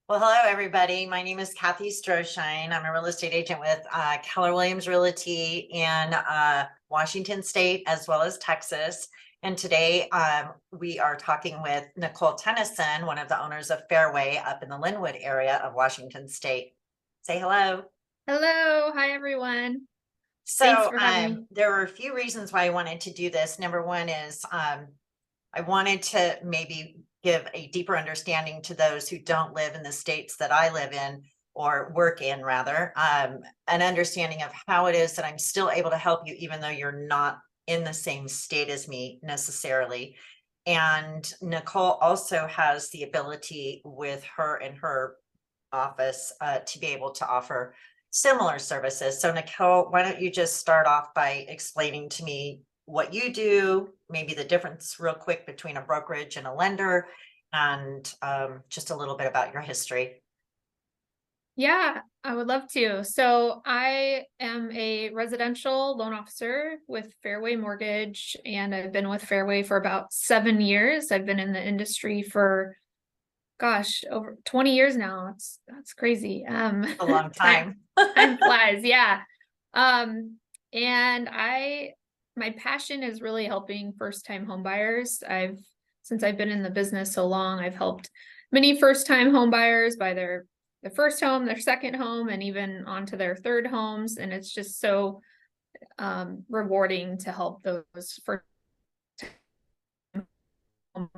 Well, hello, everybody. My name is Kathy Stroshine. I'm a real estate agent with Keller Williams Realty in Washington State, as well as Texas. And today we are talking with Nicole Tennyson, one of the owners of Fairway up in the Linwood area of Washington State. Say hello. Hello. Hi, everyone. Thanks So for having me. there were a few reasons why I wanted to do this. Number one is I wanted to maybe give a deeper understanding to those who don't live in the states that I live in or work in, rather, an understanding of how it is that I'm still able to help you, even though you're not in the same state as me necessarily. And Nicole also has the ability with her and her office to be able to offer similar services. So Nicole, why don't you just start off by explaining to me what you do, maybe the difference real quick between a brokerage and a lender, and just a little bit about your history. Yeah, I would love to. So I am a residential loan officer with Fairway Mortgage, and I've been with Fairway for about 7 years. I've been in the industry for, gosh, over 20 years now. That's crazy. A long Time time. time flies, yeah. And my passion is really helping first-time home buyers. Since I've been in the business so long, I've helped many first-time home buyers buy their first home, their second home, and even onto their third homes. And it's just so rewarding to help those first home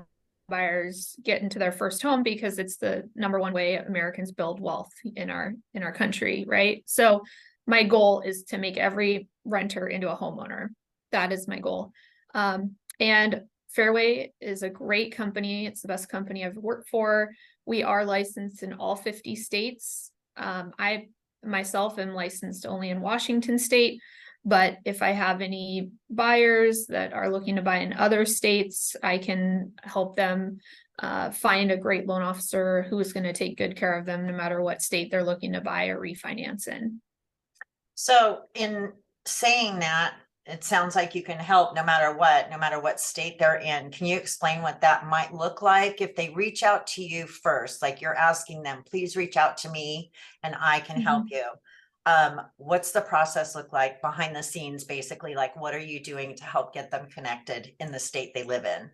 buyers get into their first home, because it's the number one way Americans build wealth in our country, right? So my goal is to make every renter into a homeowner. That is my goal. And Fairway is a great company. It's the best company I've worked for. We are licensed in all 50 states. I myself am licensed only in Washington State, but if I have any buyers that are looking to buy in other states, I can help them find a great loan officer who is going to take good care of them no matter what state they're looking to buy or refinance in. So in saying that, it sounds like you can help no matter what state they're in. Can you explain what that might look like if they reach out to you first? Like you're asking them, please reach out to me and I can help you. What's the process look like behind the scenes? Basically, like what are you doing to help get them connected in the state they live in?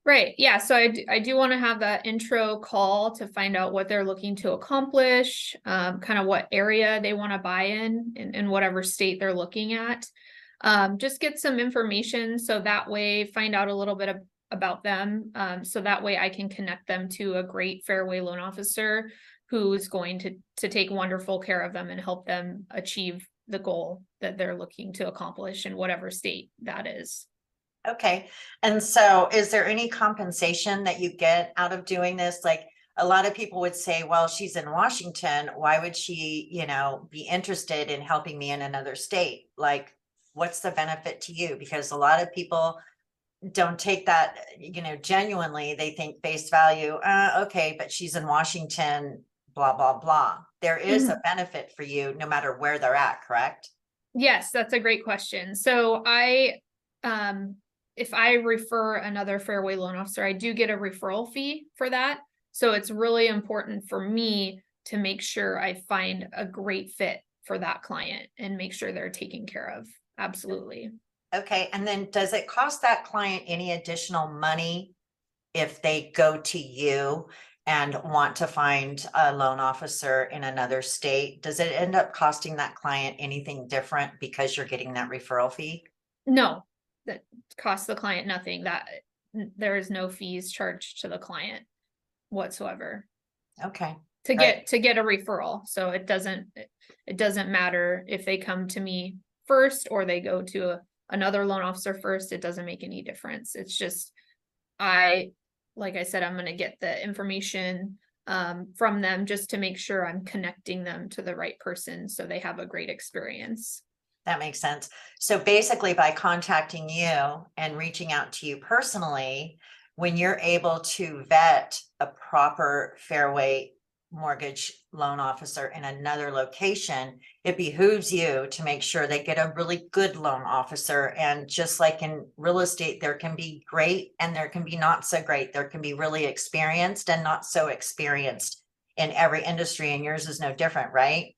Right. Yeah. So I do want to have that intro call to find out what they're looking to accomplish, kind of what area they want to buy in whatever state they're looking at. Just get some information so that way find out a little bit about them. So that way I can connect them to a great Fairway loan officer who's going to take wonderful care of them and help them achieve the goal that they're looking to accomplish in whatever state that is. Okay. And so is there any compensation that you get out of doing this? Like a lot of people would say, well, she's in Washington. Why would she, be interested in helping me in another state? Like, what's the benefit to you? Because a lot of people don't take that, genuinely. They think face value, okay, but she's in Washington, blah, blah, blah. There is a benefit for you no matter where they're at, correct? Yes, that's a great question. So if I refer another Fairway loan officer, I do get a referral fee for that. So it's really important for me to make sure I find a great fit for that client and make sure they're taken care of. Absolutely. Okay. And then does it cost that client any additional money if they go to you and want to find a loan officer in another state? Does it end up costing that client anything different because you're getting that referral fee? No, that costs the client nothing. That there is no fees charged to the client whatsoever Okay. to Right. get a referral. So it doesn't matter if they come to me first or they go to another loan officer first. It doesn't make any difference. It's just like I said, I'm going to get the information from them just to make sure I'm connecting them to the right person so they have a great experience. That makes sense. So basically, by contacting you and reaching out to you personally, when you're able to vet a proper Fairway mortgage loan officer in another location, it behooves you to make sure they get a really good loan officer. And just like in real estate, there can be great and there can be not so great. There can be really experienced and not so experienced in every industry, and yours is no different, right?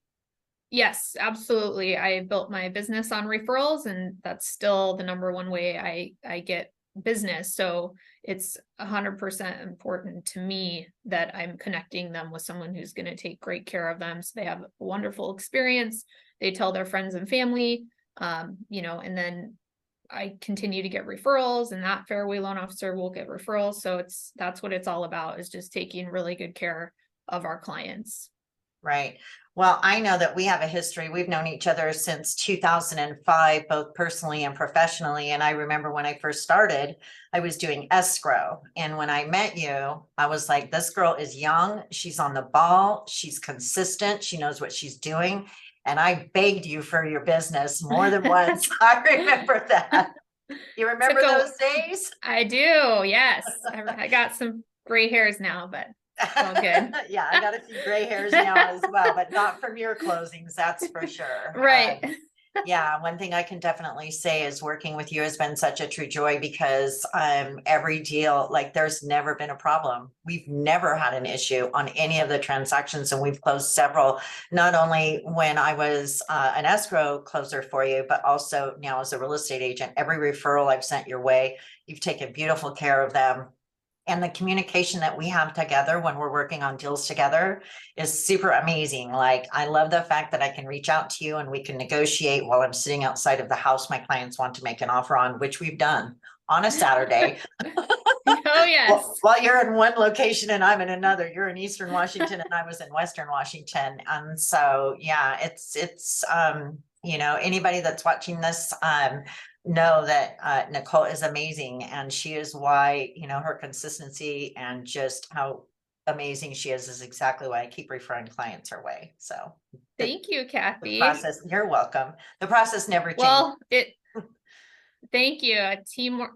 Yes, absolutely. I built my business on referrals, and that's still the number one way I get business. So it's 100% important to me that I'm connecting them with someone who's going to take great care of them, so they have a wonderful experience. They tell their friends and family, and then I continue to get referrals, and that fairway loan officer will get referrals. So that's what it's all about, is just taking really good care of our clients. Right. Well, I know that we have a history. We've known each other since 2005, both personally and professionally. And I remember when I first started, I was doing escrow. And when I met you, I was like, this girl is young. She's on the ball. She's consistent. She knows what she's doing. And I begged you for your business more than once. I remember that. You remember those days? I do. Yes. I got some gray hairs now, but all good. Yeah, I got a few gray hairs now as well, but not from your closings, that's for sure. Right. Yeah, one thing I can definitely say is working with you has been such a true joy, because every deal, like, there's never been a problem. We've never had an issue on any of the transactions, and we've closed several, not only when I was an escrow closer for you, but also now as a real estate agent. Every referral I've sent your way, you've taken beautiful care of them. And the communication that we have together when we're working on deals together is super amazing. Like, I love the fact that I can reach out to you and we can negotiate while I'm sitting outside of the house my clients want to make an offer on, which we've done on a Saturday. Oh, yes. While you're in one location and I'm in another. You're in Eastern Washington and I was in Western Washington. And so, yeah, it's anybody that's watching this, know that Nicole is amazing, and she is why, her consistency and just how amazing she is exactly why I keep referring clients her way. So Thank you, the Kathy. process, you're welcome. The process never changes. Well, thank you.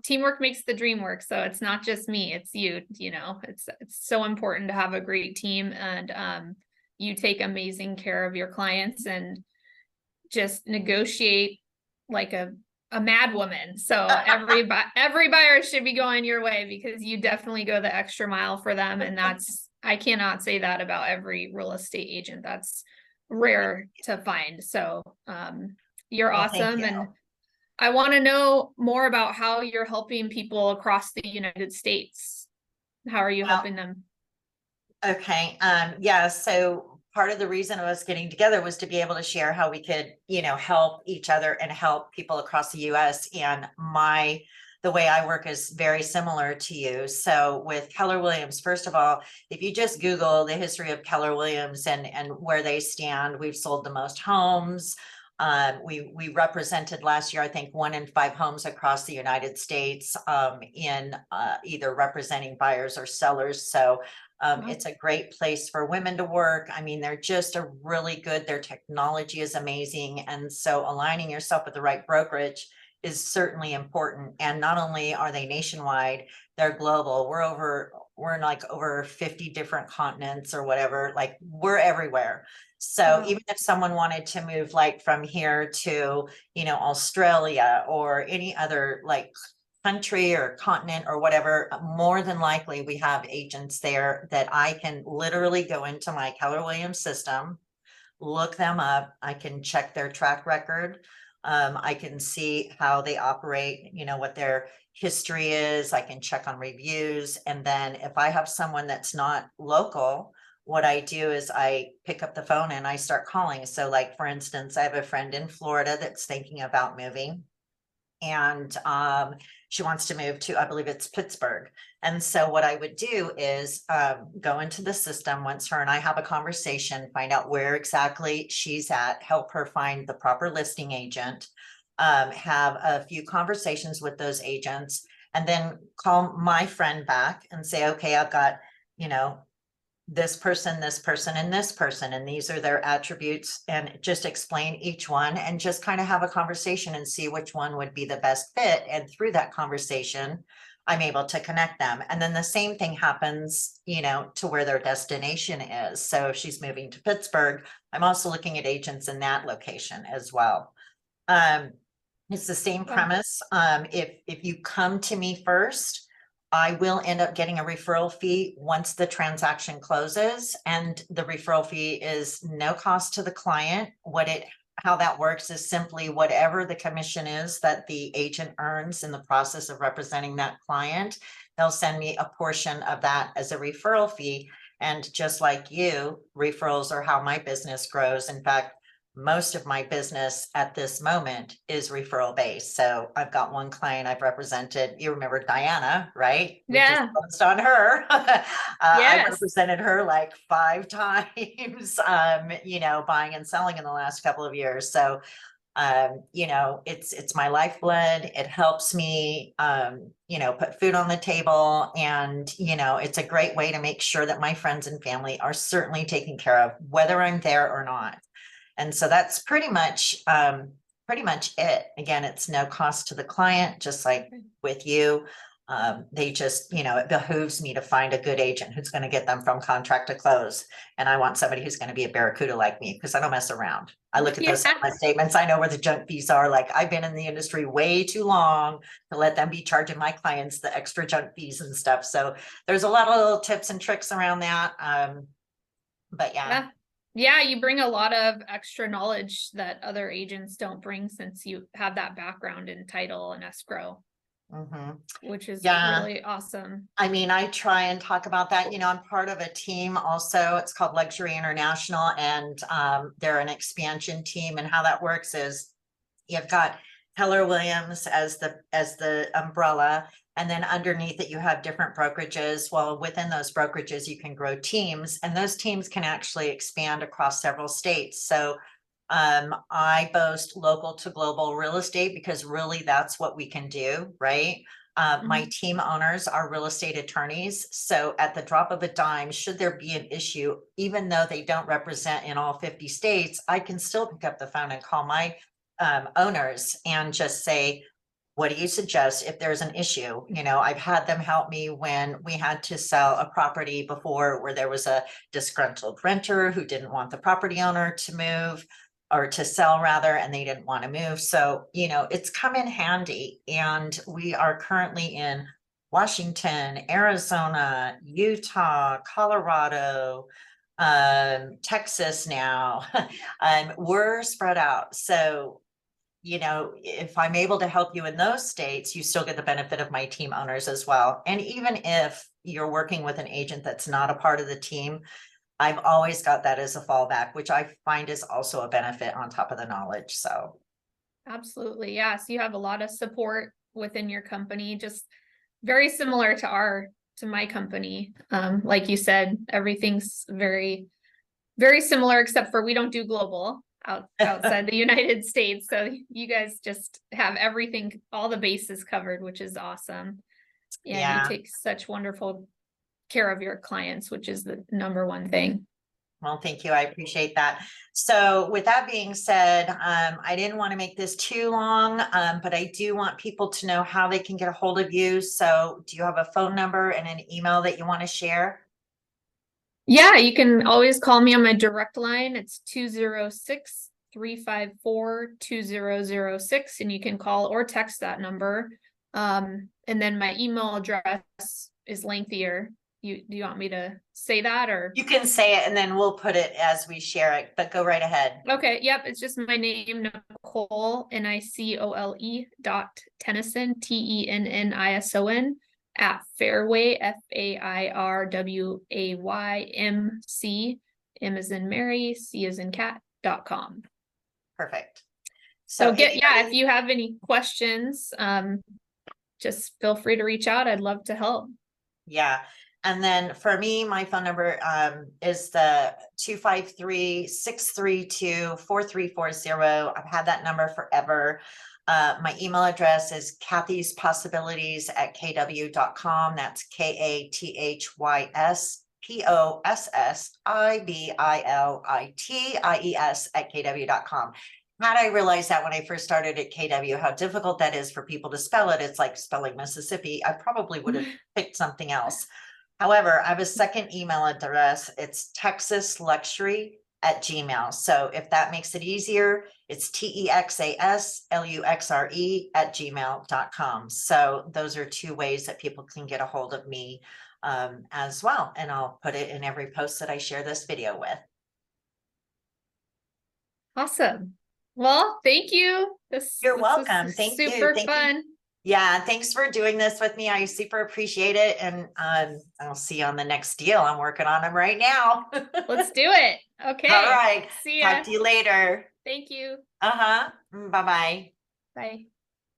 Teamwork makes the dream work. So it's not just me, it's you, it's so important to have a great team, and you take amazing care of your clients and just negotiate like a mad woman. So every buyer should be going your way, because you definitely go the extra mile for them. And I cannot say that about every real estate agent. That's rare to find. So you're Well, thank awesome. you. And I want to know more about how you're helping people across the United States. How are you helping them? Okay. Yeah. So part of the reason of us getting together was to be able to share how we could, help each other and help people across the US. And the way I work is very similar to you. So with Keller Williams, first of all, if you just Google the history of Keller Williams and where they stand, we've sold the most homes. We represented last year, I think 1 in 5 homes across the United States, in either representing buyers or sellers. So Wow. it's a great place for women to work. I mean, they're just a really good, their technology is amazing. And so aligning yourself with the right brokerage is certainly important. And not only are they nationwide, they're global. We're in like over 50 different continents or whatever, like we're everywhere. So Wow. even if someone wanted to move like from here to, Australia or any other like country or continent or whatever, more than likely we have agents there that I can literally go into my Keller Williams system, look them up. I can check their track record. I can see how they operate, what their history is. I can check on reviews. And then if I have someone that's not local, what I do is I pick up the phone and I start calling. So like, for instance, I have a friend in Florida that's thinking about moving, and she wants to move to, I believe it's Pittsburgh. And so what I would do is go into the system once her and I have a conversation, find out where exactly she's at, help her find the proper listing agent, have a few conversations with those agents, and then call my friend back and say, okay, I've got, this person, and this person, and these are their attributes, and just explain each one and just kind of have a conversation and see which one would be the best fit. And through that conversation, I'm able to connect them. And then the same thing happens, to where their destination is. So if she's moving to Pittsburgh, I'm also looking at agents in that location as well. It's the same premise. If you come to me first, I will end up getting a referral fee once the transaction closes, and the referral fee is no cost to the client. How that works is simply whatever the commission is that the agent earns in the process of representing that client, they'll send me a portion of that as a referral fee. And just like you, referrals are how my business grows. In fact, most of my business at this moment is referral based. So I've got one client I've represented. You remember Diana, right? We just Yeah. focused on her. I Yes. represented her like 5 times, buying and selling in the last couple of years. So it's my lifeblood. It helps me, put food on the table, and, it's a great way to make sure that my friends and family are certainly taken care of, whether I'm there or not. And so that's pretty much it. Again, it's no cost to the client, just like with you. They just, it behooves me to find a good agent who's going to get them from contract to close. And I want somebody who's going to be a barracuda like me, because I don't mess around. I look at those settlement statements. I know where the junk fees are. Like, I've been in the industry way too long to let them be charging my clients the extra junk fees and stuff. So there's a lot of little tips and tricks around that. But yeah. Yeah, you bring a lot of extra knowledge that other agents don't bring, since you have that background in title and escrow, which is really awesome. I mean, I try and talk about that. I'm part of a team also. It's called Luxury International, and they're an expansion team. And how that works is you've got Keller Williams as the umbrella, and then underneath it you have different brokerages. Well, within those brokerages you can grow teams, and those teams can actually expand across several states. So I boast local to global real estate, because really that's what we can do, right? My team owners are real estate attorneys. So at the drop of a dime, should there be an issue, even though they don't represent in all 50 states, I can still pick up the phone and call my owners and just say, what do you suggest if there's an issue? I've had them help me when we had to sell a property before, where there was a disgruntled renter who didn't want the property owner to move, or to sell rather, and they didn't want to move. So, it's come in handy. And we are currently in Washington, Arizona, Utah, Colorado, Texas now. We're spread out. So, if I'm able to help you in those states, you still get the benefit of my team owners as well. And even if you're working with an agent that's not a part of the team, I've always got that as a fallback, which I find is also a benefit on top of the knowledge. So Absolutely. Yeah. So you have a lot of support within your company, just very similar to my company. Like you said, everything's very, very similar, except for we don't do global outside the United States. So you guys just have everything, all the bases covered, which is awesome. And you take such wonderful care of your clients, which is the number one thing. Well, thank you. I appreciate that. So with that being said, I didn't want to make this too long, but I do want people to know how they can get a hold of you. So do you have a phone number and an email that you want to share? Yeah, you can always call me on my direct line. It's 206-354-2006, and you can call or text that number. And then my email address is lengthier. Do you want me to say that, or? You can say it and then we'll put it as we share it, but go right ahead. Okay. Yep. It's just my name, Nicole, Nicole .Tennison, TENNISON at Fairway, FAIRWAYMC, M as in Mary, C as in cat.com. Perfect. So if you have any questions, just feel free to reach out. I'd love to help. Yeah. And then for me, my phone number is the 253-632-4340. I've had that number forever. My email address is Kathy's Possibilities at kw.com. That's KATHYSPOSSIBILITIES at kw.com. Had I realized that when I first started at KW, how difficult that is for people to spell it, it's like spelling Mississippi, I probably would have picked something else. However, I have a second email address. It's texasluxury Gmail. So if that makes it easier, it's TEXASLUXRE@gmail.com. So those are two ways that people can get a hold of me as well. And I'll put it in every post that I share this video with. Awesome. Well, thank you. You're This was welcome. Thank you. super Thank you. fun. Yeah, thanks for doing this with me. I super appreciate it. And I'll see you on the next deal. I'm working on them right now. Let's do it. Okay. All right. See ya. Talk to you later. Thank you. Uh-huh. Bye-bye. Bye.